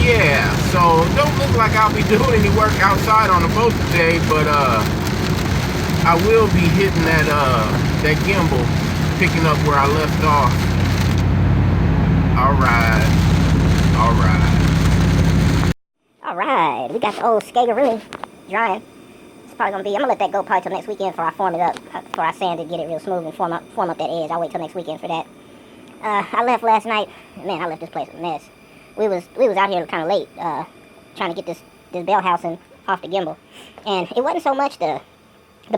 Yeah, so don't look like I'll be doing any work outside on the boat today, but I will be hitting that gimbal, picking up where I left off. Alright, we got the old skateroo drying. It's probably gonna be, I'm gonna let that go probably till next weekend before I form it up, before I sand it, get it real smooth and form up that edge. I'll wait till next weekend for that. I left last night. Man, I left this place a mess. We was out here kind of late, trying to get this bell housing off the gimbal, and it wasn't so much the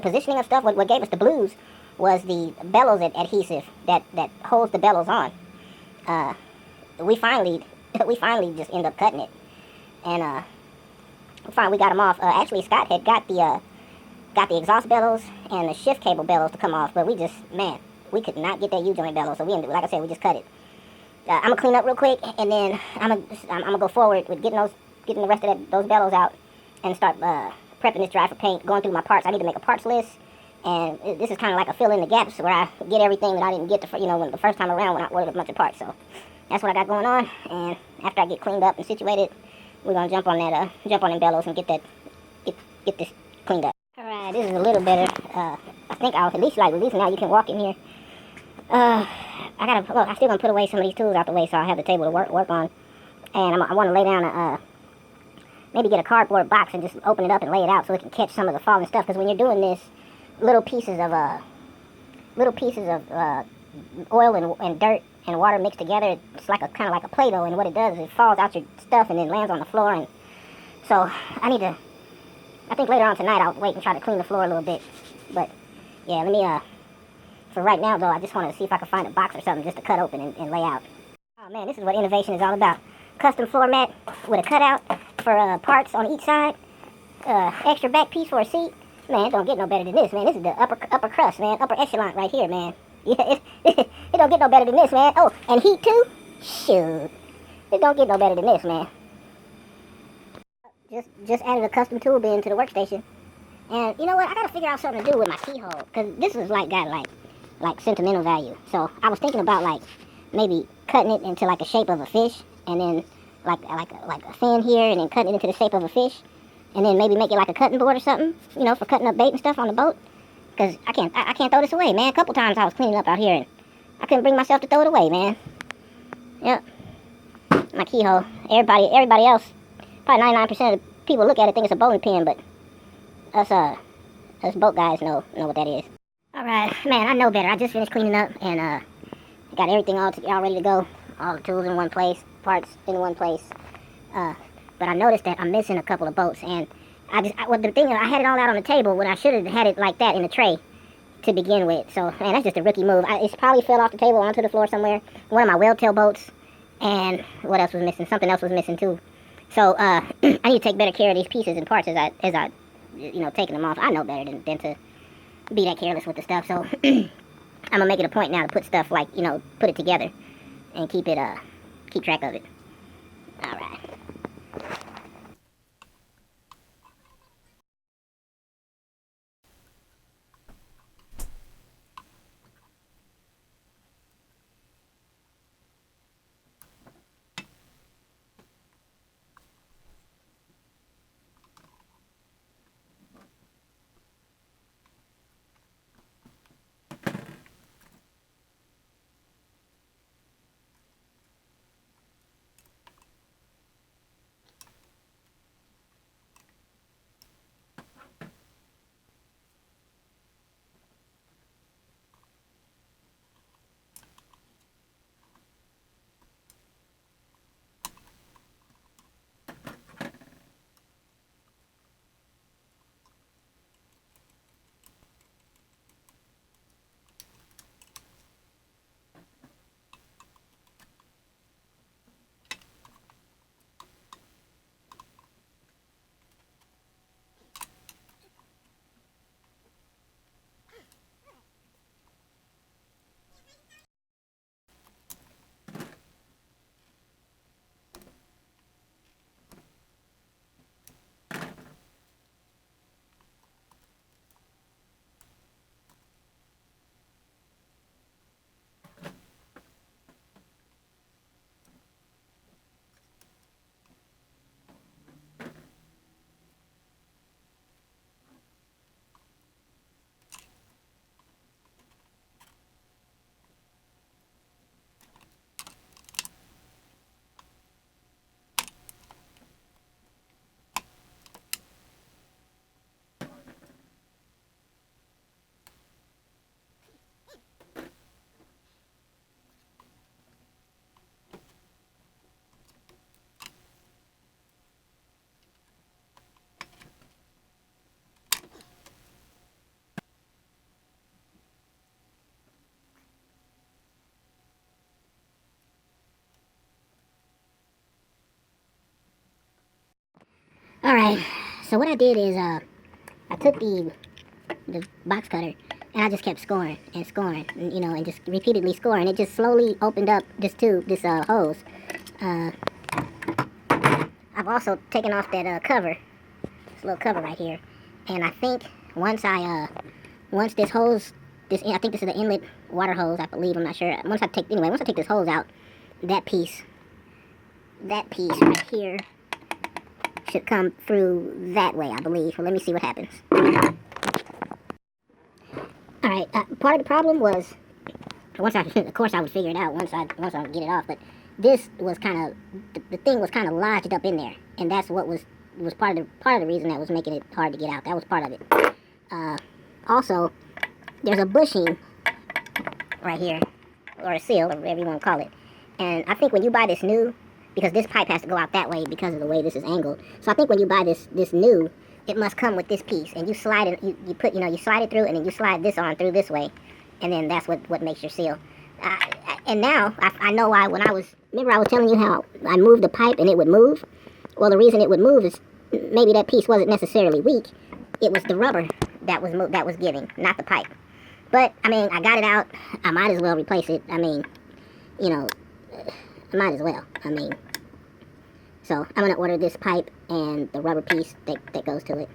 positioning of stuff. What gave us the blues was the bellows adhesive that holds the bellows on. We finally just end up cutting it, and we got them off. Actually, Scott had got the exhaust bellows and the shift cable bellows to come off, but we could not get that U-joint bellows, so we ended, like I said, we just cut it. I'm gonna clean up real quick, and then I'm gonna go forward with getting the rest of those bellows out and start prepping this dry for paint, going through my parts. I need to make a parts list, and this is kind of like a fill in the gaps where I get everything that I didn't get when the first time around when I ordered a bunch of parts. So that's what I got going on, and after I get cleaned up and situated, we're gonna jump on them bellows and get this cleaned up. All right, this is a little better. I think I'll at least now you can walk in here. I still gonna put away some of these tools out the way so I have the table to work on, and I want to lay down maybe get a cardboard box and just open it up and lay it out so it can catch some of the falling stuff. Because when you're doing this, little pieces of oil and dirt and water mixed together, it's like kind of like a Play-Doh, and what it does is it falls out your stuff and then lands on the floor. And so I think later on tonight I'll wait and try to clean the floor a little bit. But yeah, let me for right now, though, I just want to see if I can find a box or something just to cut open and lay out. Oh, man, this is what innovation is all about. Custom floor mat with a cutout for parts on each side. Extra back piece for a seat. Man, it don't get no better than this, man. This is the upper crust, man. Upper echelon right here, man. Yeah, it don't get no better than this, man. Oh, and heat, too? Shoot. It don't get no better than this, man. Just added a custom tool bin to the workstation. And you know what? I got to figure out something to do with my keyhole. Because this is got sentimental value. So I was thinking about maybe cutting it into like a shape of a fish, and then like a fin here, and then cutting it into the shape of a fish, and then maybe make it like a cutting board or something, for cutting up bait and stuff on the boat. Because I can't throw this away, man. A couple times I was cleaning up out here and I couldn't bring myself to throw it away, man. Yep. My keyhole. Everybody else, probably 99% of the people look at it think it's a bowling pin, but us boat guys know what that is. Alright, man, I know better. I just finished cleaning up and got everything all ready to go. All the tools in one place, parts in one place. But I noticed that I'm missing a couple of bolts, and the thing is, I had it all out on the table when I should have had it like that in the tray to begin with. So, man, that's just a rookie move. It's probably fell off the table onto the floor somewhere. One of my whale tail bolts, and what else was missing? Something else was missing too. So, I need to take better care of these pieces and parts as I taking them off. I know better than to be that careless with the stuff. So, I'm gonna make it a point now to put stuff put it together and keep track of it. All right. Alright, so what I did is I took the box cutter and I just kept scoring and scoring, and just repeatedly scoring. It just slowly opened up this tube, this hose. I've also taken off that cover, this little cover right here, and I think once this hose, I think this is the inlet water hose, I believe, I'm not sure. Once I take this hose out, that piece right here should come through that way, I believe. Well, let me see what happens. Alright, part of the problem was, of course I would figure it out once I get it off, but this was kind of, the thing was kind of lodged up in there, and that's what was part of the reason that was making it hard to get out. That was part of it. Also, there's a bushing right here, or a seal, or whatever you want to call it, and I think when you buy this new, because this pipe has to go out that way because of the way this is angled, so I think when you buy this new, it must come with this piece, and you slide it, you slide it through, and then you slide this on through this way, and then that's what makes your seal. And now, I know why. Remember I was telling you how I moved the pipe and it would move? Well, the reason it would move is maybe that piece wasn't necessarily weak. It was the rubber that was giving, not the pipe. But, I mean, I got it out. I might as well replace it. I mean, I might as well. I mean, so I'm going to order this pipe and the rubber piece that goes to it.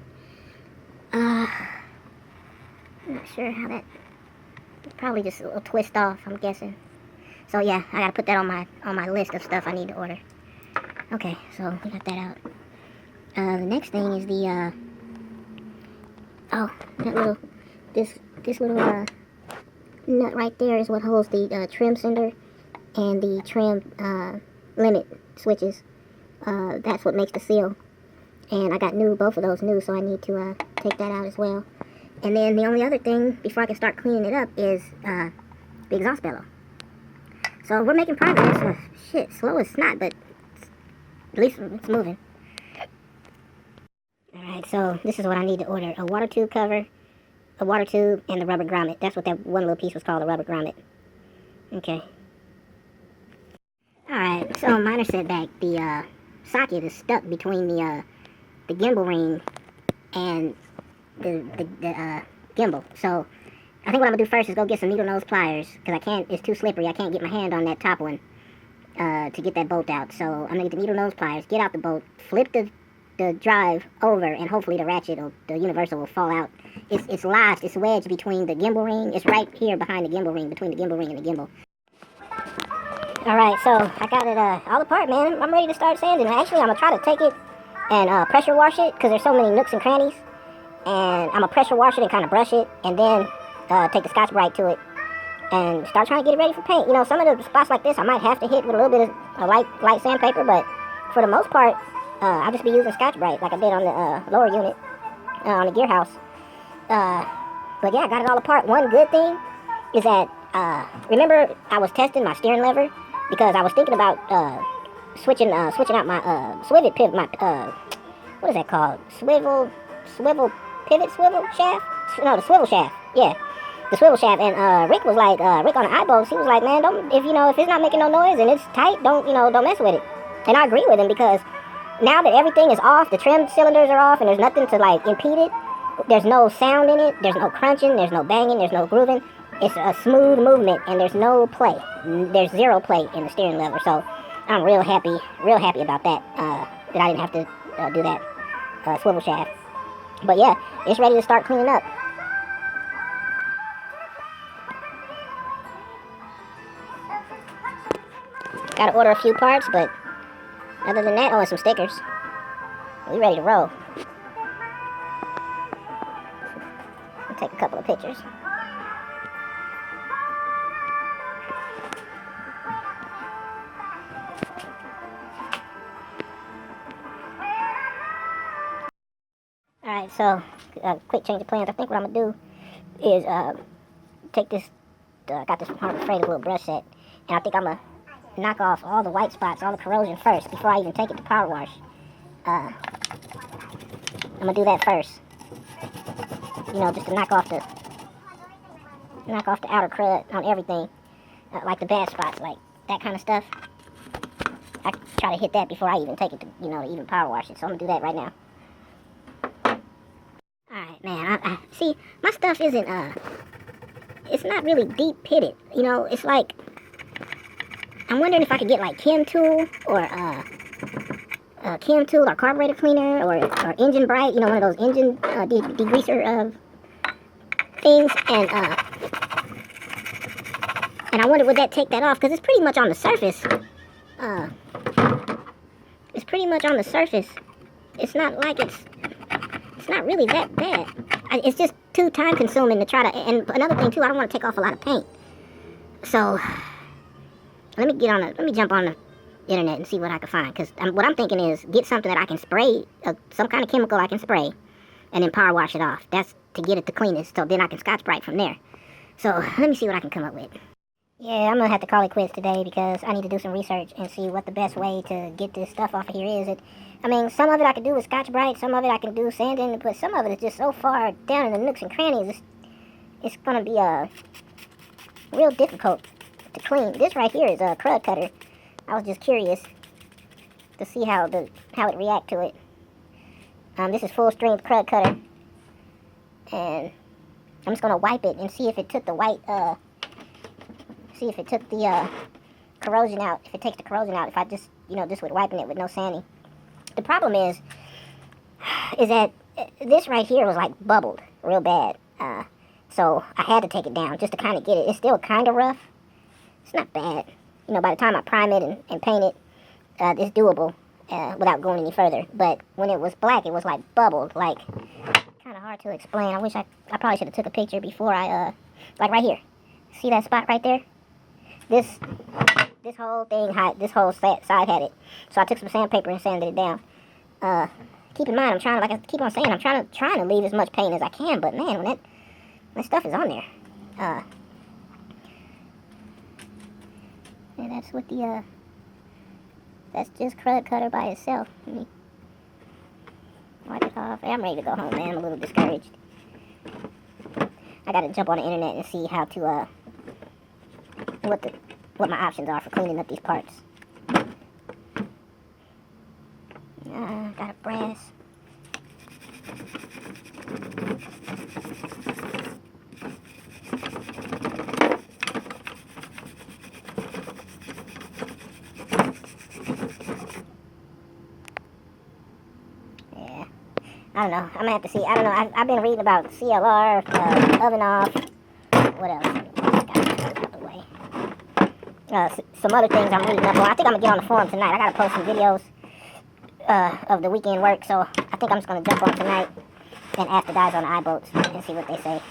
I'm not sure how that... Probably just a little twist off, I'm guessing. So yeah, I gotta put that on my list of stuff I need to order. Okay, so we got that out. The next thing is the this little nut right there is what holds the trim sender and the trim limit switches. That's what makes the seal. And I got both of those new, so I need to take that out as well. And then the only other thing, before I can start cleaning it up, is the exhaust bellow. So we're making progress. Shit, slow as snot, but at least it's moving. Alright, so this is what I need to order. A water tube cover, a water tube, and the rubber grommet. That's what that one little piece was called, the rubber grommet. Okay. Alright, so minor setback. The socket is stuck between the gimbal ring and the gimbal. So I think what I'm gonna do first is go get some needle nose pliers, because it's too slippery. I can't get my hand on that top one to get that bolt out. So I'm gonna get the needle nose pliers, get out the bolt, flip the drive over, and hopefully the universal will fall out. It's lodged, it's wedged between the gimbal ring. It's right here behind the gimbal ring, between the gimbal ring and the gimbal. Alright, so I got it all apart, man. I'm ready to start sanding. Actually, I'm gonna try to take it and pressure wash it, because there's so many nooks and crannies. And I'm gonna pressure wash it and kind of brush it, and then take the Scotch-Brite to it and start trying to get it ready for paint. Some of the spots like this I might have to hit with a little bit of light sandpaper, but for the most part, I'll just be using Scotch-Brite like I did on the lower unit, on the gear house. But yeah, I got it all apart. One good thing is that, remember I was testing my steering lever, because I was thinking about switching out my swivel pivot, what is that called? Swivel pivot shaft? No, the swivel shaft. Yeah, the swivel shaft. And Rick was like, Rick on the eyeballs, he was like, man, if it's not making no noise and it's tight, don't mess with it. And I agree with him, because now that everything is off, the trim cylinders are off, and there's nothing to like impede it. There's no sound in it. There's no crunching. There's no banging. There's no grooving. It's a smooth movement, and there's no play. There's zero play in the steering lever. So I'm real happy about that. That I didn't have to do that swivel shaft. But yeah, it's ready to start cleaning up. Gotta order a few parts, but other than that, and some stickers. We ready to roll. I'll take a couple of pictures. Alright, so, quick change of plans. I think what I'm going to do is take this, got this Harbor Freight little brush set, and I think I'm going to knock off all the white spots, all the corrosion first, before I even take it to power wash. I'm going to do that first. Just to knock off the outer crud on everything, like the bad spots, like that kind of stuff. I try to hit that before I even take it to, to even power wash it, so I'm going to do that right now. Man, I see, my stuff isn't, it's not really deep pitted. You know, it's like, I'm wondering if I could get like Chem Tool or carburetor cleaner or engine bright, you know, one of those engine degreaser things, and I wonder would that take that off, because it's pretty much on the surface. It's pretty much on the surface. It's not like it's not really that bad. It's just too time consuming to try to, and another thing too, I don't want to take off a lot of paint. So let me jump on the internet and see what I can find, because what I'm thinking is get something that I can spray, some kind of chemical I can spray, and then power wash it off. That's to get it the cleanest, so then I can Scotch-Brite from there. So let me see what I can come up with. Yeah, I'm gonna have to call it quits today, because I need to do some research and see what the best way to get this stuff off of here is. I mean, some of it I can do with Scotch-Brite, some of it I can do sanding, but some of it is just so far down in the nooks and crannies, it's gonna be real difficult to clean. This right here is a crud cutter. I was just curious to see how it react to it. This is full strength crud cutter, and I'm just gonna wipe it and see if it took the white see if it took the corrosion out. If it takes the corrosion out, if I just just with wiping it with no sanding. The problem is that this right here was like bubbled real bad, so I had to take it down just to kind of get it. It's still kind of rough. It's not bad. By the time I prime it and paint it, it's doable without going any further. But when it was black, it was like bubbled, like kind of hard to explain. I wish I probably should have took a picture before I, like right here. See that spot right there? This whole thing, this whole side had it. So I took some sandpaper and sanded it down. Keep in mind, I'm trying, like I keep on saying, I'm trying to leave as much paint as I can. But man, when that stuff is on there, and that's what that's just crud cutter by itself. Let me wipe it off. I'm ready to go home, man. I'm a little discouraged. I gotta jump on the internet and see how to, what my options are for cleaning up these parts. Got a brass. Yeah, I don't know. I'm gonna have to see. I don't know. I've been reading about CLR, oven off. What else? Out the way. Some other things I'm reading up on. I think I'm gonna get on the forum tonight. I gotta post some videos of the weekend work, so I think I'm just gonna jump on tonight and ask the guys on the iBoats and see what they say.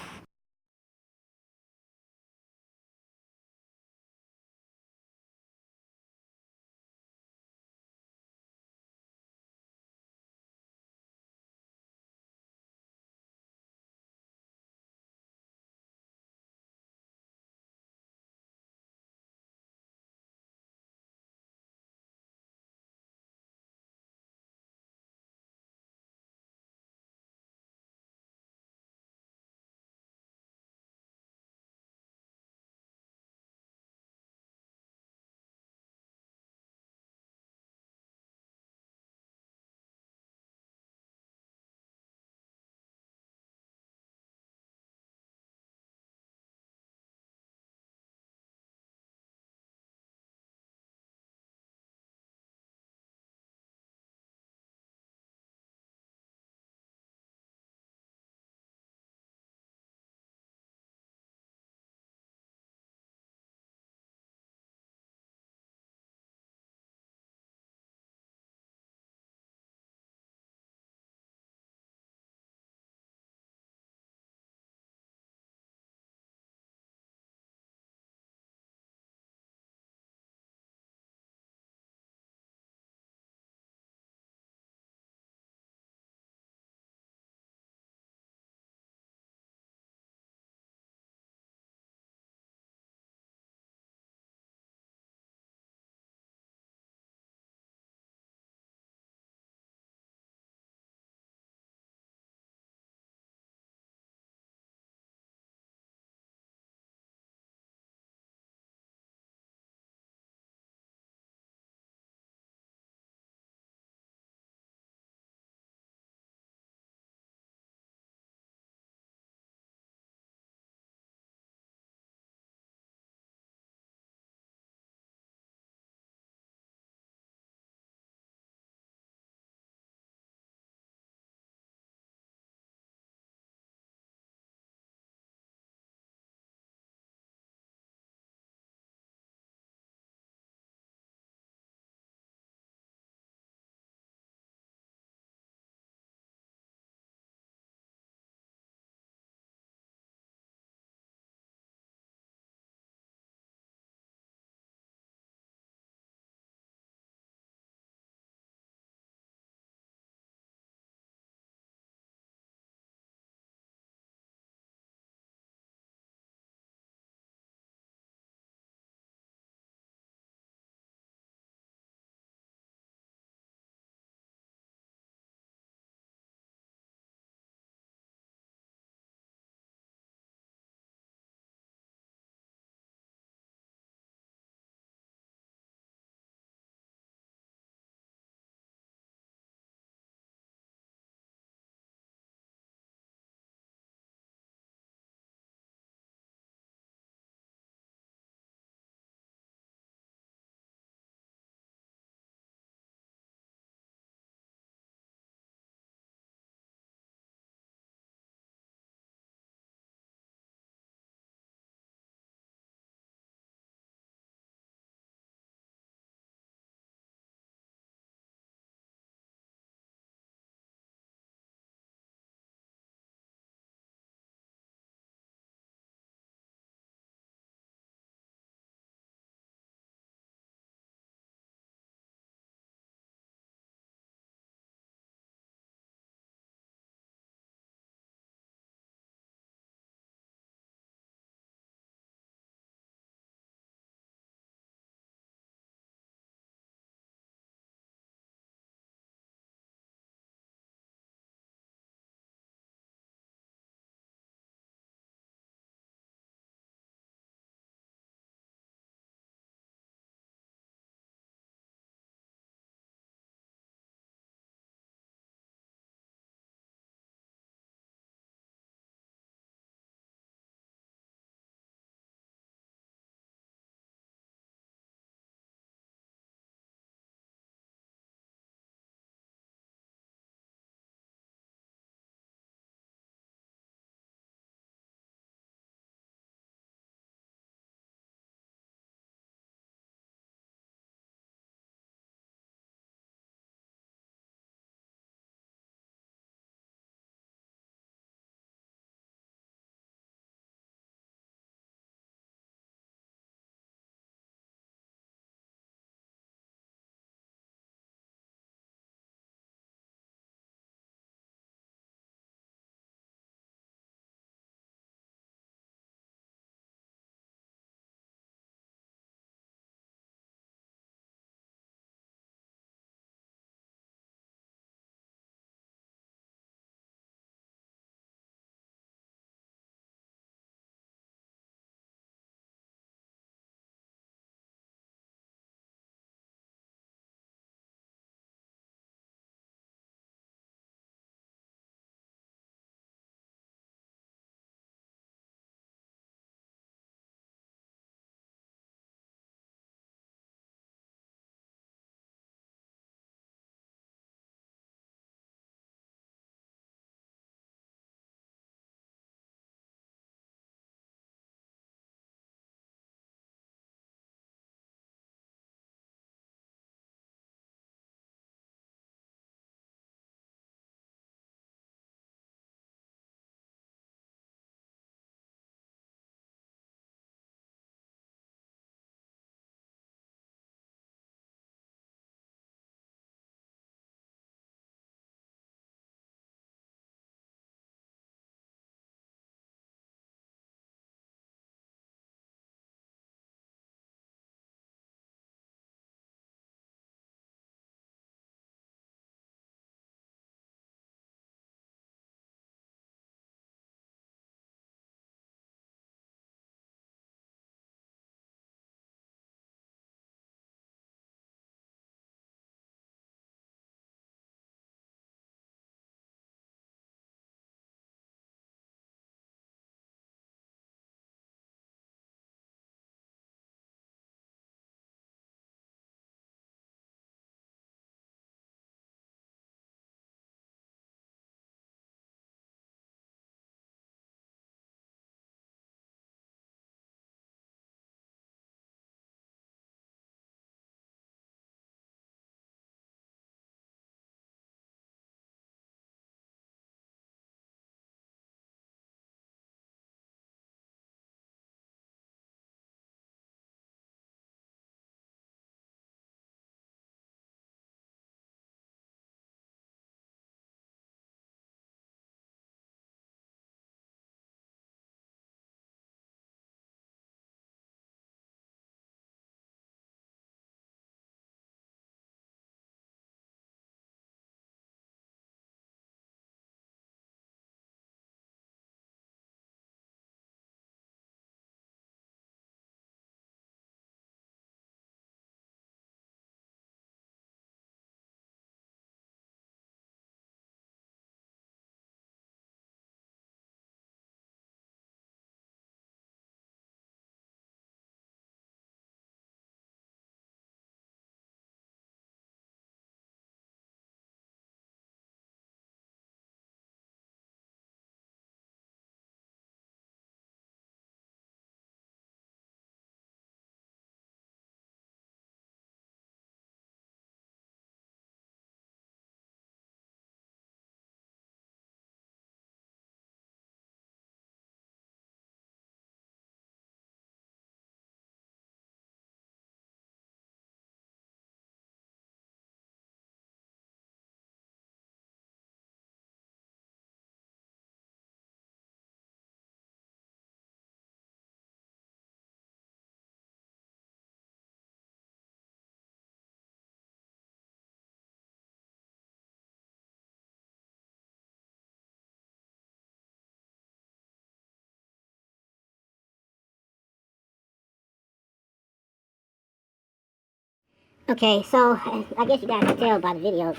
Okay, so I guess you guys can tell by the video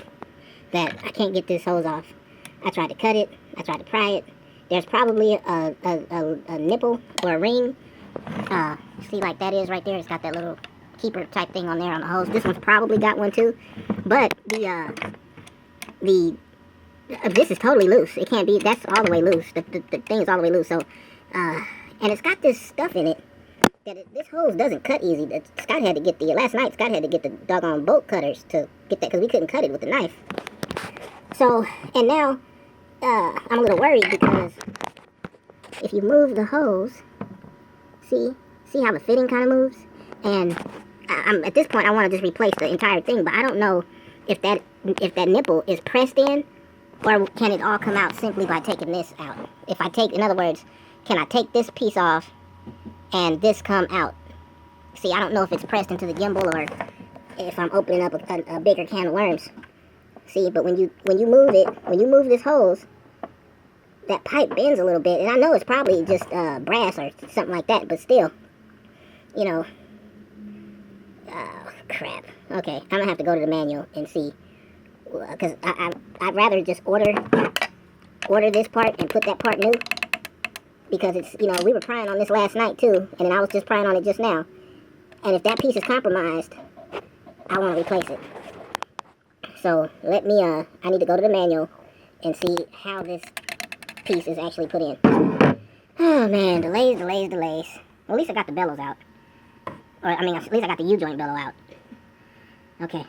that I can't get this hose off. I tried to cut it. I tried to pry it. There's probably a nipple or a ring. See, like that is right there. It's got that little keeper type thing on there on the hose. This one's probably got one too. But this is totally loose. It can't be. That's all the way loose. The thing is all the way loose. So, and it's got this stuff in it. This hose doesn't cut easy. Scott had to get last night Scott had to get the doggone bolt cutters to get that because we couldn't cut it with the knife. So, and now, I'm a little worried because if you move the hose, see how the fitting kind of moves? And I'm at this point I want to just replace the entire thing, but I don't know if that nipple is pressed in or can it all come out simply by taking this out. If I take, in other words, can I take this piece off and this come out? See, I don't know if it's pressed into the gimbal or if I'm opening up a bigger can of worms. See, but when you move it, when you move this hose, that pipe bends a little bit, and I know it's probably just brass or something like that, but still, you know. Oh, crap. Okay, I'm gonna have to go to the manual and see, because I'd rather just order this part and put that part new. Because it's, you know, we were prying on this last night too, and then I was just prying on it just now. And if that piece is compromised, I want to replace it. So let me, I need to go to the manual and see how this piece is actually put in. Oh man, delays. Well, at least I got the bellows out. Or, I mean, at least I got the U-joint bellow out. Okay.